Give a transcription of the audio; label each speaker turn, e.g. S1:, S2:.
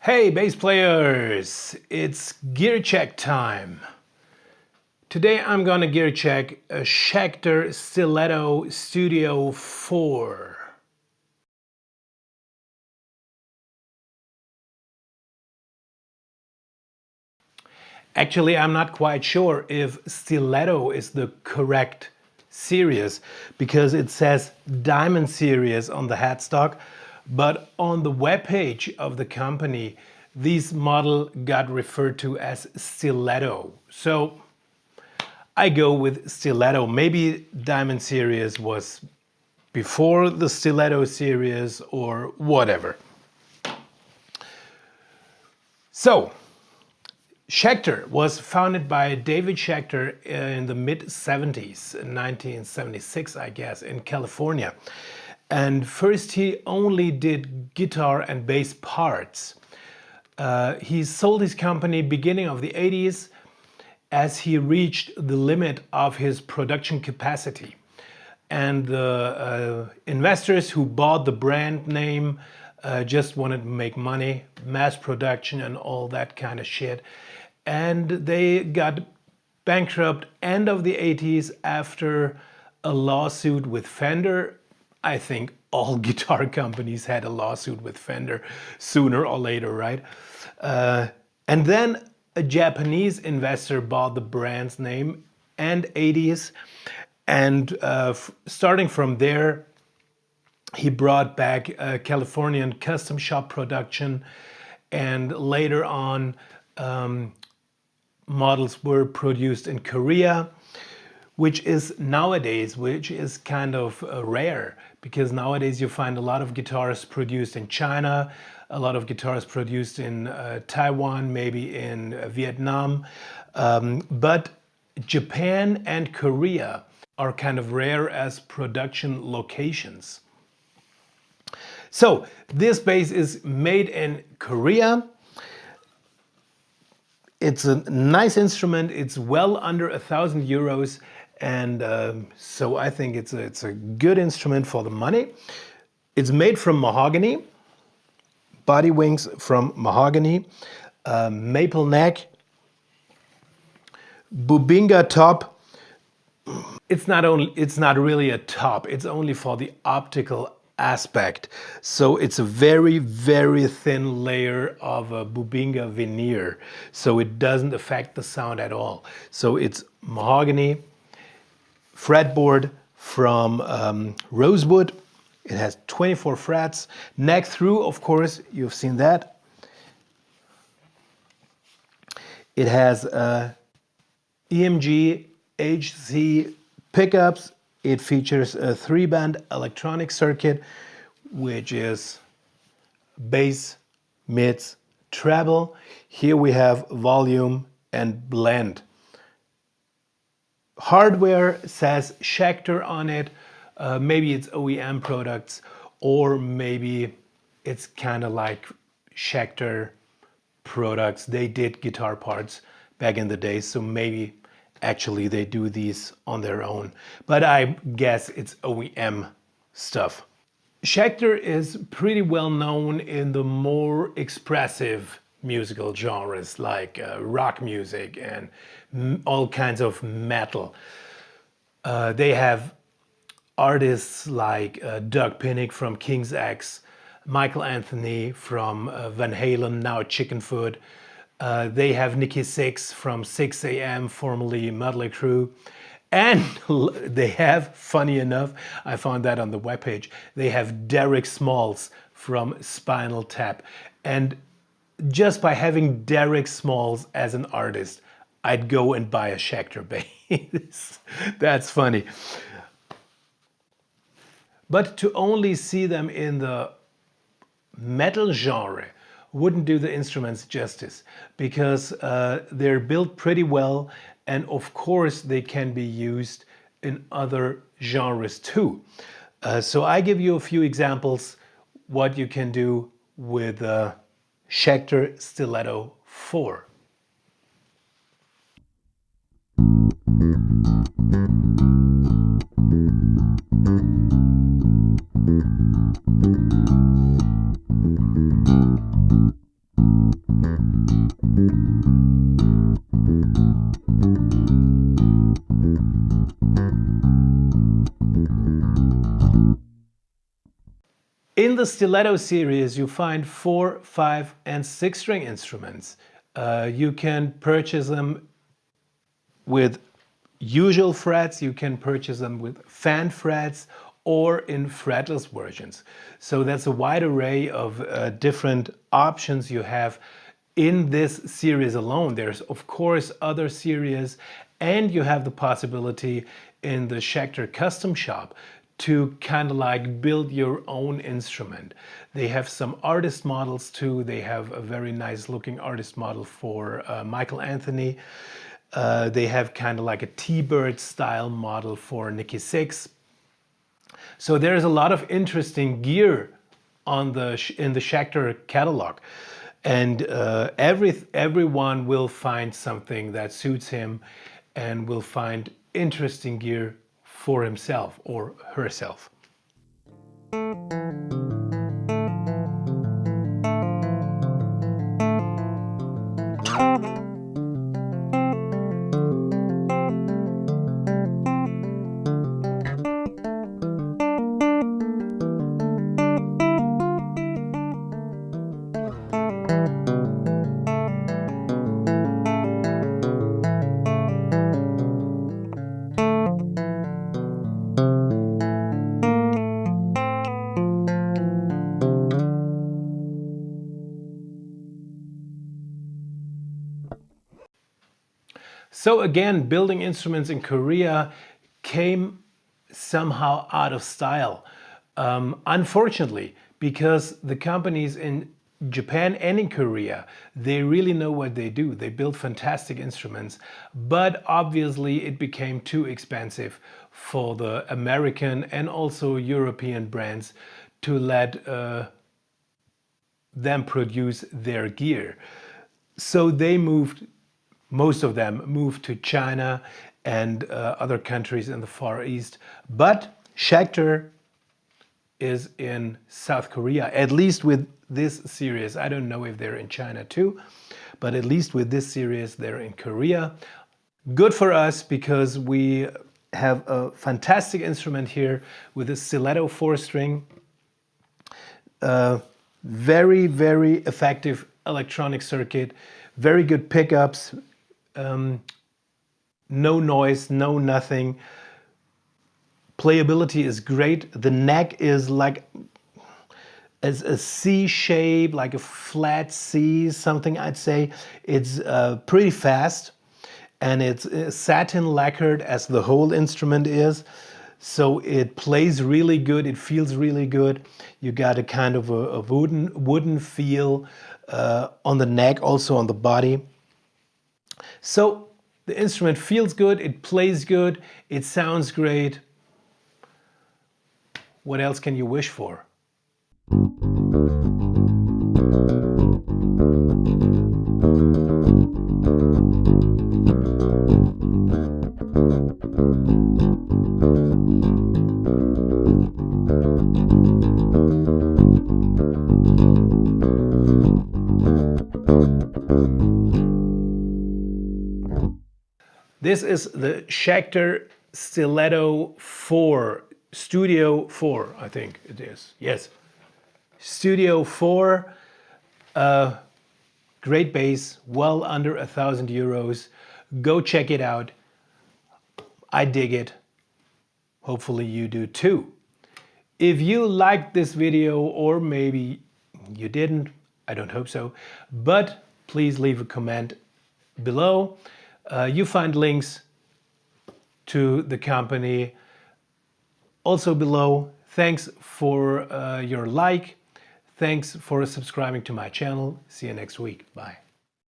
S1: Hey bass players, it's gear check time. Today I'm gonna gear check a Schecter Stiletto Studio 4. Actually, I'm not quite sure if Stiletto is the correct series because it says Diamond series on the headstock, but on the webpage of the company, this model got referred to as Stiletto. So I go with Stiletto. Maybe Diamond series was before the Stiletto series or whatever. So, Schecter was founded by David Schecter in the mid-70s, 1976, I guess, in California. And first he only did guitar and bass parts. He sold his company beginning of the 80s as he reached the limit of his production capacity. And the investors who bought the brand name just wanted to make money, mass production and all that kind of shit. And they got bankrupt end of the 80s after a lawsuit with Fender. I think all guitar companies had a lawsuit with Fender sooner or later, right? And then a Japanese investor bought the brand's name and 80s. And starting from there, he brought back Californian custom shop production, and later on models were produced in Korea, which is kind of rare, because nowadays you find a lot of guitars produced in China, a lot of guitars produced in Taiwan, maybe in Vietnam, but Japan and Korea are kind of rare as production locations. So this bass is made in Korea. It's a nice instrument. It's well under €1,000, and so I think it's a good instrument for the money. It's made from mahogany, body wings from mahogany, maple neck, Bubinga top. It's not really a top. It's only for the optical aspect. So it's a very, very thin layer of a Bubinga veneer. So it doesn't affect the sound at all. So it's mahogany, fretboard from rosewood. It has 24 frets. Neck through, of course, you've seen that. It has EMG HC pickups. It features a 3-band electronic circuit, which is bass, mids, treble. Here we have volume and blend. Hardware says Schecter on it. Maybe it's OEM products, or maybe it's kind of like Schecter products. They did guitar parts back in the day, so maybe actually they do these on their own. But I guess it's OEM stuff. Schecter is pretty well known in the more expressive musical genres like rock music and all kinds of metal. They have artists like Doug Pinnick from King's X, Michael Anthony from Van Halen, now Chickenfoot. They have Nikki Sixx from 6 AM, formerly Mötley Crüe. And they have, funny enough, I found that on the webpage, they have Derek Smalls from Spinal Tap. And just by having Derek Smalls as an artist, I'd go and buy a Schecter bass. That's funny. But to only see them in the metal genre wouldn't do the instruments justice, because they're built pretty well, and of course they can be used in other genres too. So I give you a few examples what you can do with Schecter Stiletto 4. In the Stiletto series, you find 4, 5, and 6-string instruments. You can purchase them with usual frets, you can purchase them with fan frets, or in fretless versions. So that's a wide array of different options you have in this series alone. There's of course other series, and you have the possibility in the Schecter custom shop to kind of like build your own instrument. They have some artist models too. They have a very nice looking artist model for Michael Anthony. They have kind of like a T-Bird style model for Nikki Sixx. So there's a lot of interesting gear on in the Schecter catalog, and everyone will find something that suits him and will find interesting gear for himself or herself. So again, building instruments in Korea came somehow out of style. Unfortunately, because the companies in Japan and in Korea, they really know what they do. They build fantastic instruments, but obviously it became too expensive for the American and also European brands to let them produce their gear. So they most of them moved to China and other countries in the Far East. But Schecter is in South Korea, at least with this series. I don't know if they're in China too, but at least with this series, they're in Korea. Good for us because we have a fantastic instrument here with a Stiletto 4-string. Very, very effective electronic circuit, very good pickups, no noise, no nothing. Playability is great. The neck is like as a C shape, like a flat C, something I'd say. It's pretty fast, and it's satin lacquered as the whole instrument is. So it plays really good, it feels really good. You got a kind of a wooden feel on the neck, also on the body. So the instrument feels good, it plays good, it sounds great. What else can you wish for? This is the Schecter Stiletto 4, Studio 4, I think it is. Yes, Studio 4, great bass, well under €1,000. Go check it out. I dig it. Hopefully you do too. If you liked this video, or maybe you didn't, I don't hope so, but please leave a comment below. You find links to the company also below. Thanks for your like. Thanks for subscribing to my channel. See you next week. Bye.